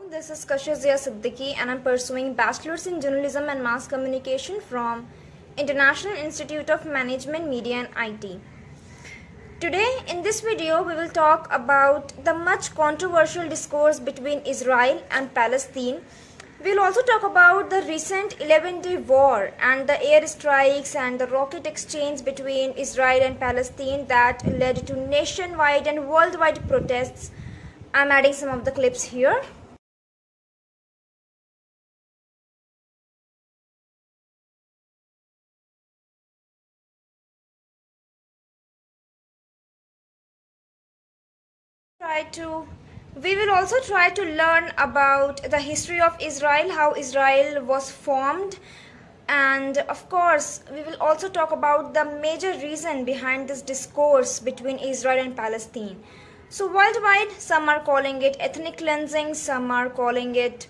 This is Kahish Zia and I'm pursuing Bachelor's in Journalism and Mass Communication from International Institute of Management, Media and IT. Today in this video we will talk about the much controversial discourse between Israel and Palestine. We will also talk about the recent 11-day war and the airstrikes and the rocket exchange between Israel and Palestine that led to nationwide and worldwide protests. I'm adding some of the clips here. We will also try to learn about the history of Israel, how Israel was formed, and of course we will also talk about the major reason behind this discourse between Israel and Palestine. So worldwide, some are calling it ethnic cleansing, some are calling it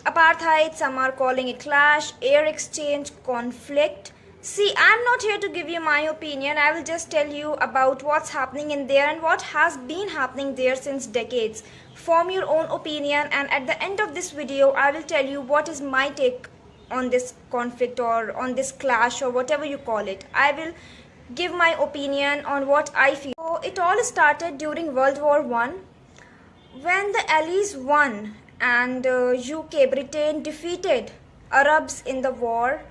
apartheid, some are calling it clash, air exchange, conflict. See, I'm not here to give you my opinion. I will just tell you about what's happening in there and what has been happening there since decades. Form your own opinion, and at the end of this video, I will tell you what is my take on this conflict or on this clash or whatever you call it. I will give my opinion on what I feel. So it all started during World War I when the Allies won and UK, Britain defeated Arabs in the war.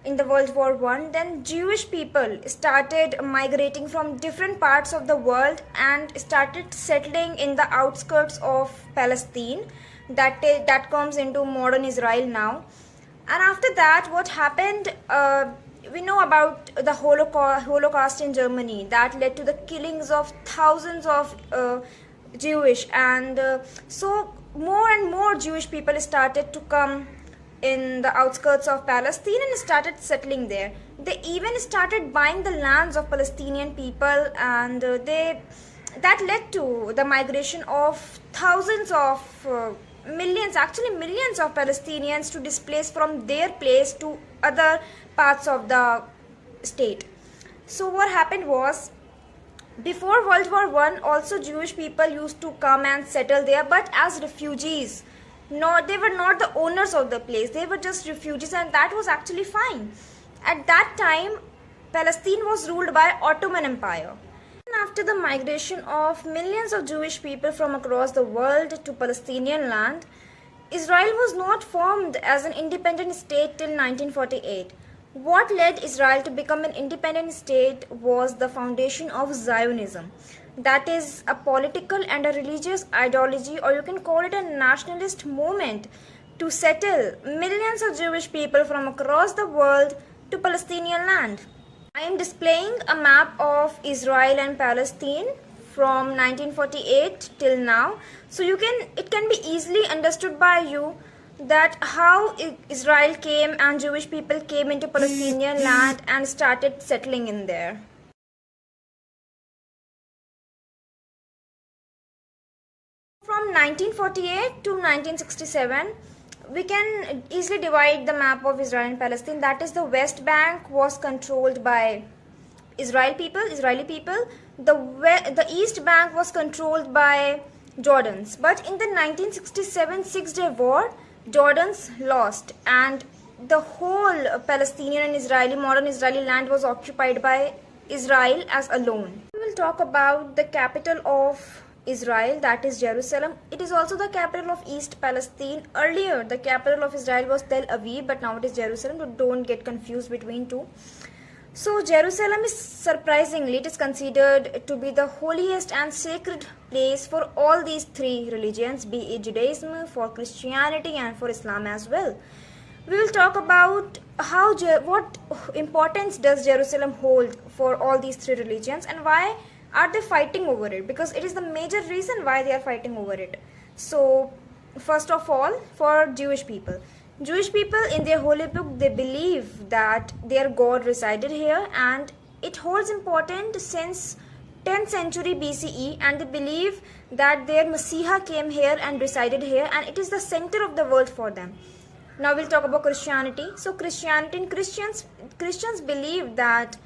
In the World War I, then Jewish people started migrating from different parts of the world and started settling in the outskirts of Palestine that comes into modern Israel now. And after that, what happened, we know about the Holocaust in Germany that led to the killings of thousands of Jewish, and so more and more Jewish people started to come in the outskirts of Palestine and started settling there. They even started buying the lands of Palestinian people, and that led to the migration of thousands of millions of Palestinians to displace from their place to other parts of the state. So what happened was, before World War I, also Jewish people used to come and settle there, but as refugees. No, they were not the owners of the place. They were just refugees, and that was actually fine. At that time, Palestine was ruled by Ottoman Empire. And after the migration of millions of Jewish people from across the world to Palestinian land, Israel was not formed as an independent state till 1948. What led Israel to become an independent state was the foundation of Zionism. That is a political and a religious ideology, or you can call it a nationalist movement, to settle millions of Jewish people from across the world to Palestinian land. I am displaying a map of Israel and Palestine from 1948 till now, so it can be easily understood by you that how Israel came and Jewish people came into Palestinian land and started settling in there. From 1948 to 1967, we can easily divide the map of Israel and Palestine. That is, the West Bank was controlled by Israeli people. The East Bank was controlled by Jordans. But in the 1967 Six-Day War, Jordans lost, and the whole Palestinian and modern Israeli land was occupied by Israel as alone. We will talk about the capital of Israel, that is Jerusalem. It is also the capital of East Palestine. Earlier, the capital of Israel was Tel Aviv, but now it is Jerusalem, so don't get confused between two. So Jerusalem is surprisingly, it is considered to be the holiest and sacred place for all these three religions, be it Judaism, for Christianity and for Islam as well. We will talk about what importance does Jerusalem hold for all these three religions, and why are they fighting over it, because it is the major reason why they are fighting over it. So first of all, for Jewish people in their holy book, they believe that their God resided here, and it holds importance since 10th century BCE, and they believe that their Messiah came here and resided here, and it is the center of the world for them. Now we'll talk about Christianity. So Christianity and Christians believe that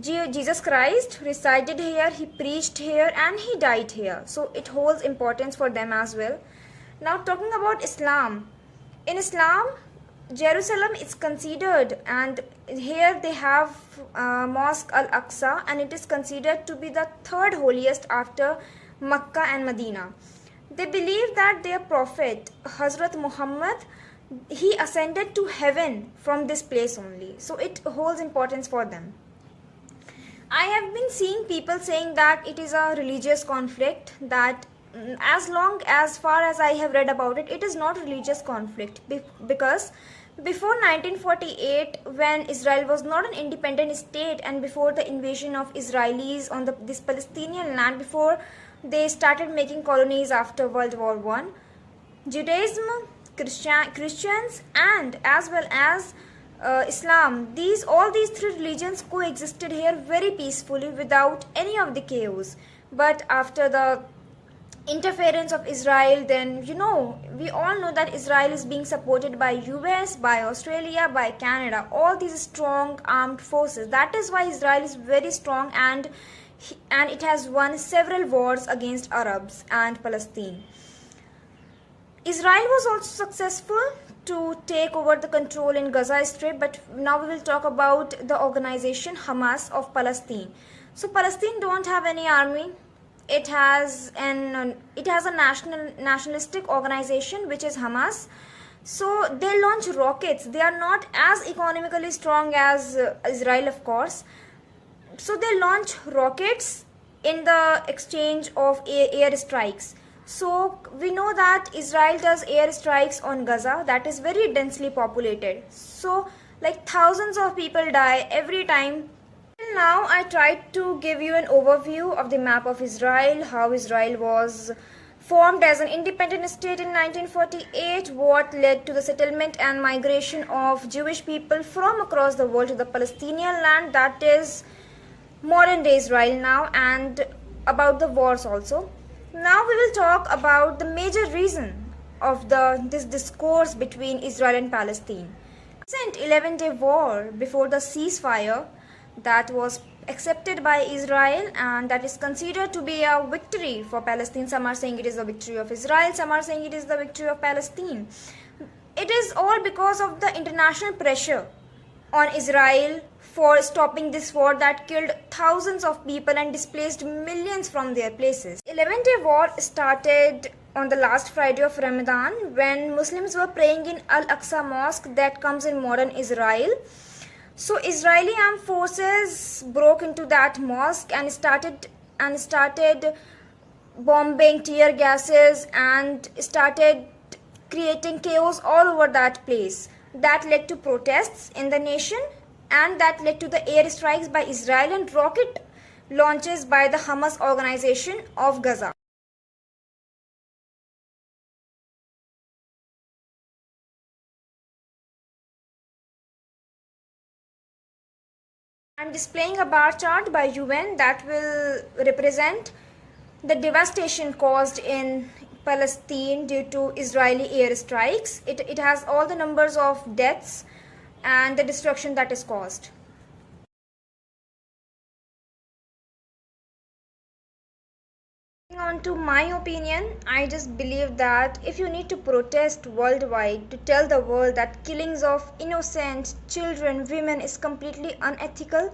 Jesus Christ resided here, he preached here, and he died here. So it holds importance for them as well. Now talking about Islam. In Islam, Jerusalem is considered, and here they have Mosque Al-Aqsa, and it is considered to be the third holiest after Mecca and Medina. They believe that their prophet Hazrat Muhammad, he ascended to heaven from this place only, so it holds importance for them. I have been seeing people saying that it is a religious conflict, that as far as I have read about it, it is not religious conflict, because before 1948, when Israel was not an independent state, and before the invasion of Israelis on this Palestinian land, before they started making colonies after World War I, Judaism, Christians, and as well as Islam, all these three religions coexisted here very peacefully without any of the chaos. But after the interference of Israel, then we all know that Israel is being supported by US, by Australia, by Canada, all these strong armed forces. That is why Israel is very strong, and it has won several wars against Arabs and Palestine. Israel was also successful to take over the control in Gaza Strip, but now we will talk about the organization Hamas of Palestine. So Palestine don't have any army. It has a nationalistic organization, which is Hamas. So they launch rockets. They are not as economically strong as Israel, of course. So they launch rockets in the exchange of air strikes. So we know that Israel does air strikes on Gaza, that is very densely populated. So like thousands of people die every time. Now I tried to give you an overview of the map of Israel, how Israel was formed as an independent state in 1948, what led to the settlement and migration of Jewish people from across the world to the Palestinian land, that is modern day Israel now, and about the wars also. Now we will talk about the major reason of this discourse between Israel and Palestine. Recent 11-day war before the ceasefire that was accepted by Israel, and that is considered to be a victory for Palestine. Some are saying it is the victory of Israel, some are saying it is the victory of Palestine. It is all because of the international pressure on Israel for stopping this war that killed thousands of people and displaced millions from their places. 11-day war started on the last Friday of Ramadan, when Muslims were praying in Al-Aqsa Mosque that comes in modern Israel. So Israeli armed forces broke into that mosque and started bombing, tear gases, and started creating chaos all over that place. That led to protests in the nation, and that led to the airstrikes by Israel and rocket launches by the Hamas organization of Gaza. I am displaying a bar chart by UN that will represent the devastation caused in Palestine due to Israeli airstrikes. It has all the numbers of deaths and the destruction that is caused. On to my opinion, I just believe that if you need to protest worldwide to tell the world that killings of innocent children, women is completely unethical,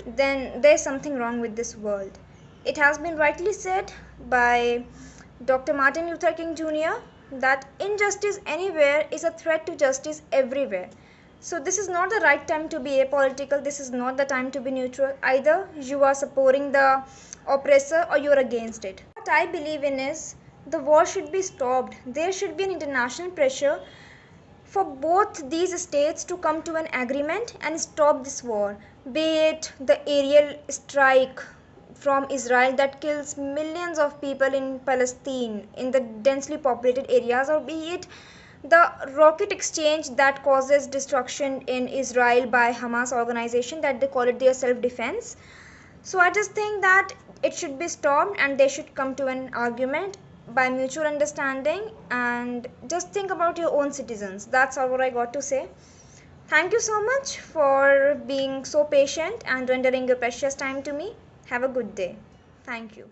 then there's something wrong with this world. It has been rightly said by Dr. Martin Luther King Jr. that injustice anywhere is a threat to justice everywhere. So this is not the right time to be apolitical. This is not the time to be neutral. Either you are supporting the oppressor or you are against it. What I believe in is the war should be stopped. There should be an international pressure for both these states to come to an agreement and stop this war. Be it the aerial strike from Israel that kills millions of people in Palestine in the densely populated areas, or be it the rocket exchange that causes destruction in Israel by Hamas organization that they call it their self-defense. So I just think that it should be stopped and they should come to an argument by mutual understanding, and just think about your own citizens. That's all what I got to say. Thank you so much for being so patient and rendering your precious time to me. Have a good day. Thank you.